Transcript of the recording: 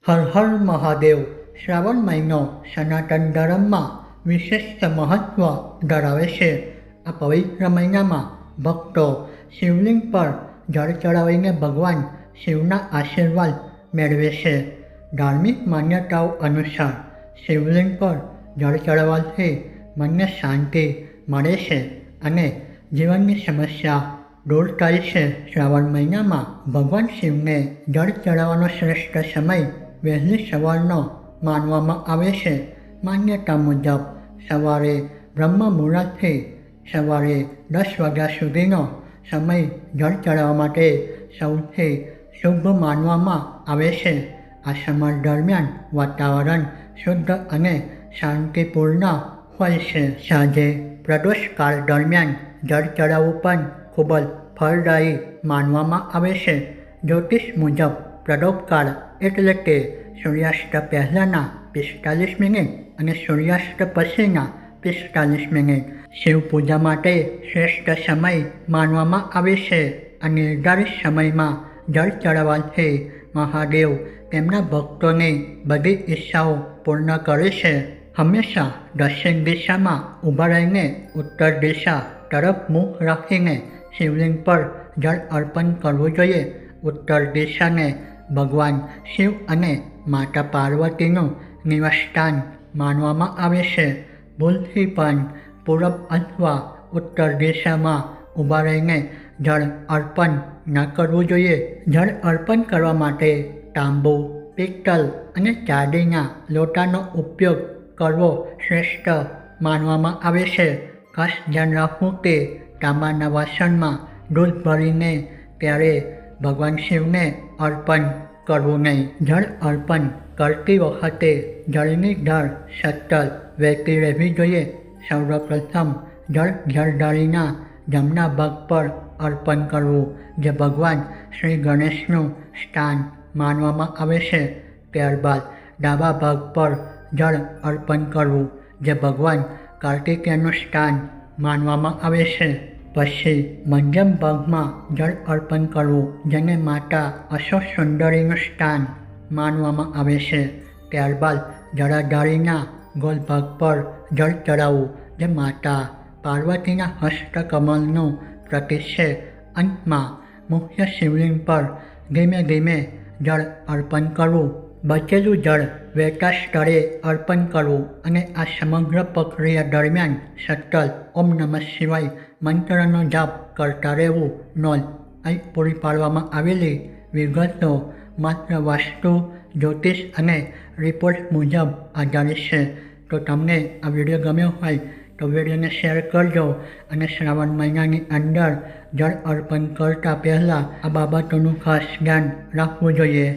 હર હર મહાદેવ. શ્રાવણ મહિનો સનાતન ધર્મમાં વિશિષ્ટ મહત્વ ધરાવે છે. આ પવિત્ર મહિનામાં ભક્તો શિવલિંગ પર જળ ચડાવીને ભગવાન શિવના આશીર્વાદ મેળવે છે. ધાર્મિક માન્યતાઓ અનુસાર શિવલિંગ પર જળ ચડાવવાથી મનને શાંતિ મળે છે અને જીવનની સમસ્યા દૂર થાય છે. શ્રાવણ મહિનામાં ભગવાન શિવને જળ ચડાવવાનો શ્રેષ્ઠ સમય વહેલી સવારનો માનવામાં આવે છે. માન્યતા મુજબ સવારે બ્રહ્મ મુહૂર્તથી સવારે 10 વાગ્યા સુધીનો સમય જળ ચડાવવા માટે સૌથી શુભ માનવામાં આવે છે. આ સમય દરમિયાન વાતાવરણ શુદ્ધ અને શાંતિપૂર્ણ હોય છે. સાંજે પ્રદોષકાળ દરમિયાન જળ ચડાવવું પણ ખૂબ જ ફળદાયી માનવામાં આવે છે. જ્યોતિષ મુજબ પ્રદોષકાળ એટલે કે સૂર્યાસ્ત પહેલાંના 45 મિનિટ અને સૂર્યાસ્ત પછીના 45 મિનિટ શિવ પૂજા માટે શ્રેષ્ઠ સમય માનવામાં આવે છે. આ નિર્ધારિત સમયમાં જળ ચડાવવાથી મહાદેવ તેમના ભક્તોની બધી ઈચ્છાઓ પૂર્ણ કરે છે. હંમેશા દક્ષિણ દિશામાં ઊભા રહીને ઉત્તર દિશા તરફ મુખ રાખીને શિવલિંગ પર જળ અર્પણ કરવું જોઈએ. ઉત્તર દિશાને ભગવાન શિવ અને માતા પાર્વતીનું નિવાસસ્થાન માનવામાં આવે છે. ભૂલથી પણ પૂરબ અથવા ઉત્તર દિશામાં ઊભા રહીને જળ અર્પણ ન કરવું જોઈએ. જળ અર્પણ કરવા માટે તાંબુ, પિત્તળ અને ચાંદીના લોટાનો ઉપયોગ કરવો શ્રેષ્ઠ માનવામાં આવે છે. ખાસ ધ્યાન રાખવું કે તાંબાના વાસણમાં દૂધ ભરીને ત્યારે ભગવાન શિવને અર્પણ કરવું નહીં. જળ અર્પણ કરતી વખતે જળની ધાર સતત વહેતી રહેવી જોઈએ. સૌપ્રથમ જળ જળધારીના જમણા ભાગ પર અર્પણ કરવું, જે ભગવાન શ્રી ગણેશનું સ્થાન માનવામાં આવે છે. ત્યારબાદ ડાબા ભાગ પર જળ અર્પણ કરવું, જે ભગવાન કાર્તિકેયનું સ્થાન માનવામાં આવે છે. પછી મધ્યમ ભાગમાં જળ અર્પણ કરવું, જેને માતા અશ્વસુંદરીનું સ્થાન માનવામાં આવે છે. ત્યારબાદ જળાધારીના ગોળ ભાગ પર જળ ચડાવવું, જે માતા પાર્વતીના હસ્તકમળનું પ્રતીક છે. અંતમાં મુખ્ય શિવલિંગ પર ધીમે ધીમે જળ અર્પણ કરવું. બચેલું જળ વહેતા સ્થળે અર્પણ કરવું અને આ સમગ્ર પ્રક્રિયા દરમિયાન સતત ઓમ નમઃ શિવાય મંત્રનો જાપ કરતા રહેવું. નોંધ: અહીં પૂરી પાડવામાં આવેલી વિગતો માત્ર વાસ્તુ, જ્યોતિષ અને રિપોર્ટ મુજબ આધારિત છે. તો તમને આ વિડીયો ગમ્યો હોય તો વિડીયોને શેર કરજો અને શ્રાવણ મહિનાની અંદર જળ અર્પણ કરતા પહેલાં આ બાબતોનું ખાસ ધ્યાન રાખવું જોઈએ.